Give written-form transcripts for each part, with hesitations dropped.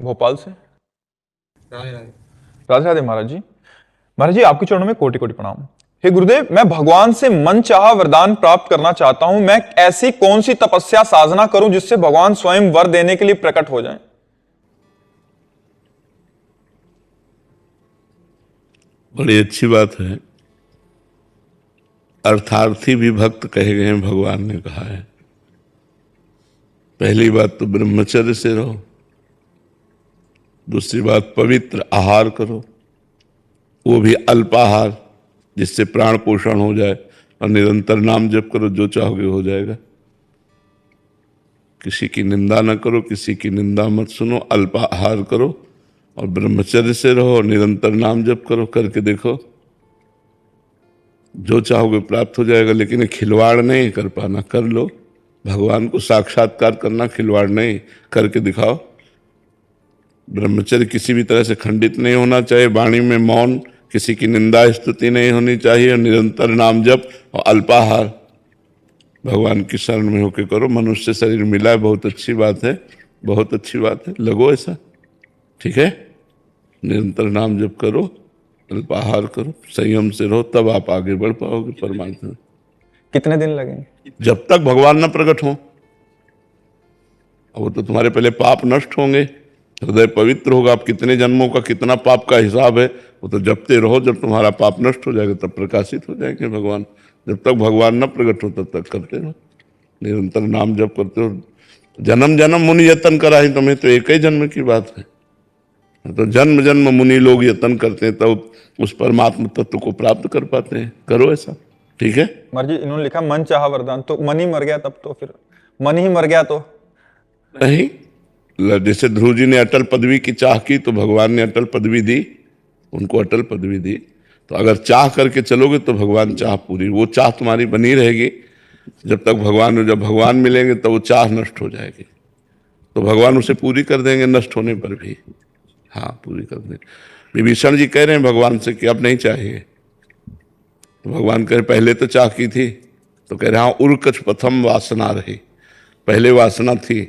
भोपाल से। राधे राधे। राधे राधे महाराज जी। महाराज जी, आपके चरणों में कोटि कोटि प्रणाम। हे गुरुदेव, मैं भगवान से मन चाहा वरदान प्राप्त करना चाहता हूं। मैं ऐसी कौन सी तपस्या साधना करूं जिससे भगवान स्वयं वर देने के लिए प्रकट हो जाएं? बड़ी अच्छी बात है। अर्थार्थी भी भक्त कहे गए हैं, भगवान ने कहा है। पहली बात तो ब्रह्मचर्य से रहो, दूसरी बात पवित्र आहार करो, वो भी अल्पाहार, जिससे प्राण पोषण हो जाए, और निरंतर नाम जप करो, जो चाहोगे हो जाएगा। किसी की निंदा न करो, किसी की निंदा मत सुनो, अल्पाहार करो और ब्रह्मचर्य से रहो और निरंतर नाम जप करो। करके देखो, जो चाहोगे प्राप्त हो जाएगा। लेकिन खिलवाड़ नहीं कर पाना, कर लो। भगवान को साक्षात्कार करना खिलवाड़ नहीं, करके दिखाओ। ब्रह्मचर्य किसी भी तरह से खंडित नहीं होना चाहिए, वाणी में मौन, किसी की निंदा स्तुति नहीं होनी चाहिए, और निरंतर नाम जप और अल्पाहार। भगवान की शरण में होके करो। मनुष्य शरीर मिला है, बहुत अच्छी बात है, बहुत अच्छी बात है, लगो ऐसा, ठीक है। निरंतर नाम जप करो, अल्पाहार करो, संयम से रहो, तब आप आगे बढ़ पाओगे परमात्मा में। कितने दिन लगेंगे? जब तक भगवान न प्रकट हो। वो तो तुम्हारे पहले पाप नष्ट होंगे, हृदय पवित्र होगा। आप कितने जन्मों का कितना पाप का हिसाब है, वो तो जपते रहो। जब तुम्हारा पाप नष्ट हो जाएगा तब प्रकाशित हो जाएंगे भगवान। जब तक भगवान न प्रकट हो तब तक करते रहो, निरंतर नाम जप करते हो। जन्म जन्म मुनि यतन कराही, तुम्हें तो एक ही जन्म की बात है। तो जन्म जन्म मुनि लोग यतन करते हैं, तब उस परमात्मा तत्व को प्राप्त कर पाते हैं। करो ऐसा, ठीक है। महाराज जी, इन्होंने लिखा मन चाहा वरदान, तो मन ही मर गया तब तो? फिर मन ही मर गया तो? नहीं, जैसे ध्रुव जी ने अटल पदवी की चाह की तो भगवान ने अटल पदवी दी, उनको अटल पदवी दी। तो अगर चाह करके चलोगे तो भगवान चाह पूरी, वो चाह तुम्हारी बनी रहेगी जब तक भगवान। जब भगवान मिलेंगे तो वो चाह नष्ट हो जाएगी, तो भगवान उसे पूरी कर देंगे नष्ट होने पर भी। हाँ, पूरी कर देंगे। विभीषण जी कह रहे हैं भगवान से कि अब नहीं चाहिए, तो भगवान कह रहे पहले तो चाह की थी, तो कह रहे हाँ, उर्कच प्रथम वासना रही, पहले वासना थी।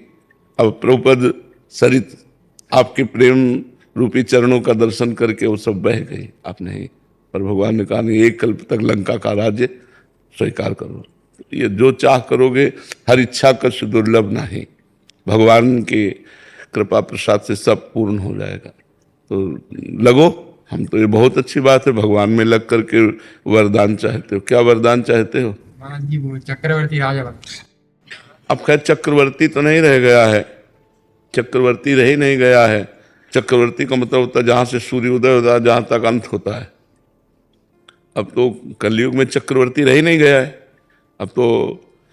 अब प्रभुपद सरित आपके प्रेम रूपी चरणों का दर्शन करके वो सब बह गई, आप नहीं। पर भगवान ने कहा नहीं, एक कल्प तक लंका का राज्य स्वीकार करो। ये जो चाह करोगे, हर इच्छा कछ दुर्लभ नहीं, भगवान की कृपा प्रसाद से सब पूर्ण हो जाएगा। तो लगो, हम तो ये बहुत अच्छी बात है, भगवान में लग करके वरदान चाहते हो। क्या वरदान चाहते हो? महाराज जी वो चक्रवर्ती राजा बन। अब खैर चक्रवर्ती तो नहीं रह गया है, चक्रवर्ती रह ही नहीं गया है। चक्रवर्ती का मतलब होता है जहां से सूर्योदय होता है जहां तक अंत होता है। अब तो कलयुग में चक्रवर्ती रह ही नहीं गया है। अब तो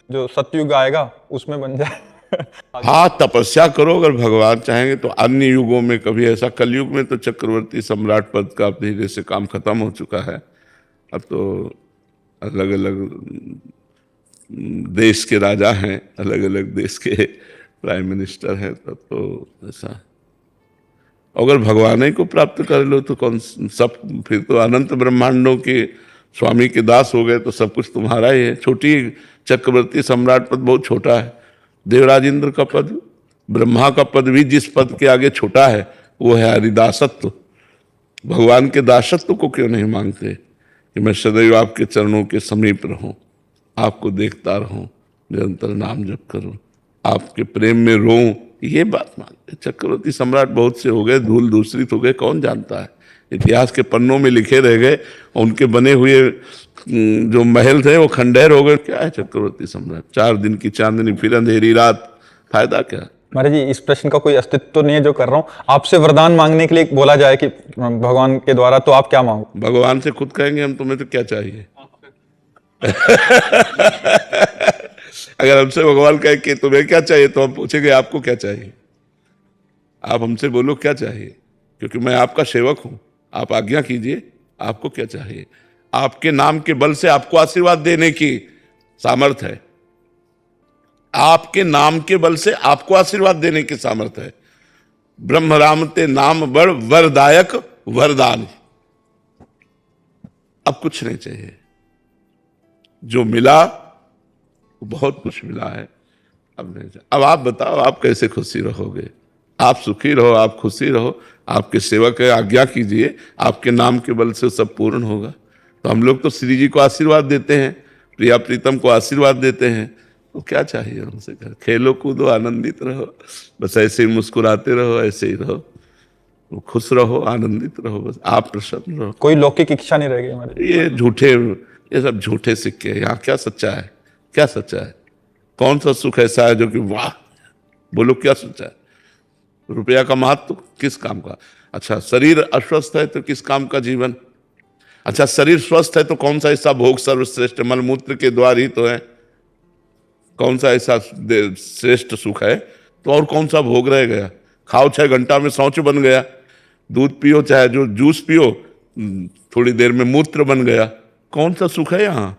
जो सतयुग आएगा उसमें बन जाए। हाँ, तपस्या करो अगर भगवान चाहेंगे तो। अन्य युगों में कभी ऐसा, कलयुग में तो चक्रवर्ती सम्राट पद का धीरे से काम खत्म हो चुका है। अब तो अलग अलग देश के राजा हैं, अलग अलग देश के प्राइम मिनिस्टर हैं, तब तो ऐसा। अगर भगवान ही को प्राप्त कर लो तो कौन सब, फिर तो अनंत ब्रह्मांडों के स्वामी के दास हो गए, तो सब कुछ तुम्हारा ही है। छोटी चक्रवर्ती सम्राट पद बहुत छोटा है। देवराज इंद्र का पद, ब्रह्मा का पद भी जिस पद के आगे छोटा है वो है हरिदासत्व। भगवान के दासत्व को क्यों नहीं मांगते कि मैं सदैव आपके चरणों के समीप रहूं, आपको देखता रहूं, निरंतर नाम जप करूं, आपके प्रेम में रोऊं, ये बात मानते। चक्रवर्ती सम्राट बहुत से हो गए, धूल दूसरित हो गए, कौन जानता है। इतिहास के पन्नों में लिखे रह गए, उनके बने हुए जो महल थे वो खंडहर हो गए। क्या है चक्रवर्ती सम्राट? 4 दिन की चांदनी फिर अंधेरी रात, फायदा क्या? महाराज जी, इस प्रश्न का कोई अस्तित्व तो नहीं है जो कर रहा हूं। आपसे वरदान मांगने के लिए बोला जाए कि भगवान के द्वारा, तो आप क्या मांगो? भगवान से खुद कहेंगे हम, तुम्हें तो क्या चाहिए। अगर हमसे भगवान कहे कि तुम्हें क्या चाहिए, तो हम पूछेंगे आपको क्या चाहिए। आप हमसे बोलो क्या चाहिए, क्योंकि मैं आपका सेवक हूं। आप आज्ञा कीजिए, आपको क्या चाहिए। आपके नाम के बल से आपको आशीर्वाद देने की सामर्थ है, आपके नाम के बल से आपको आशीर्वाद देने की सामर्थ है। ब्रह्म राम ते नाम बड़ वरदायक वरदान। अब कुछ नहीं चाहिए, जो मिला वो बहुत कुछ मिला है। अब नहीं चाहिए। अब आप बताओ, आप कैसे खुशी रहोगे? आप सुखी रहो, आप खुशी रहो, आपके सेवक है, आज्ञा कीजिए, आपके नाम के बल से सब पूर्ण होगा। तो हम लोग तो श्री जी को आशीर्वाद देते हैं, प्रिया प्रीतम को आशीर्वाद देते हैं, तो क्या चाहिए हमसे? खेलो कूदो, आनंदित रहो, बस ऐसे ही मुस्कुराते रहो, ऐसे ही रहो, खुश रहो, आनंदित रहो, बस आप प्रसन्न रहो। कोई लौकिक इच्छा नहीं रह गई हमारी। ये सब झूठे सिक्के हैं। यहाँ क्या सच्चा है? क्या सच्चा है? कौन सा सुख ऐसा है जो कि वाह, बोलो क्या सच्चा है? रुपया का महत्व किस काम का? अच्छा, शरीर अस्वस्थ है तो किस काम का जीवन? अच्छा, शरीर स्वस्थ है तो कौन सा ऐसा भोग सर्वश्रेष्ठ? मलमूत्र के द्वार ही तो है। कौन सा ऐसा श्रेष्ठ सुख है? तो और कौन सा भोग रह गया? खाओ 6 घंटा में शौच बन गया, दूध पियो चाहे जो जूस पियो, थोड़ी देर में मूत्र बन गया। कौन सा सुख है यहाँ?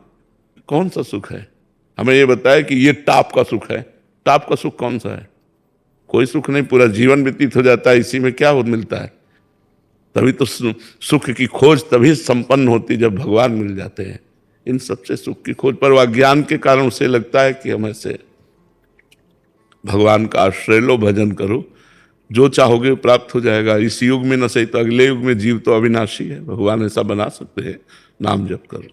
कौन सा सुख है? हमें ये बताया कि ये टाप का सुख है। टाप का सुख कौन सा है? कोई सुख नहीं, पूरा जीवन व्यतीत हो जाता है इसी में। क्या हो मिलता है? तभी तो सुख की खोज तभी संपन्न होती जब भगवान मिल जाते हैं। इन सबसे सुख की खोज पर अज्ञान के कारण उसे लगता है कि हम ऐसे भगवान का आश्रय लो, भजन करो, जो चाहोगे प्राप्त हो जाएगा। इस युग में न सही तो अगले युग में जीव तो अविनाशी है, भगवान ऐसा बना सकते हैं। नाम जप करो।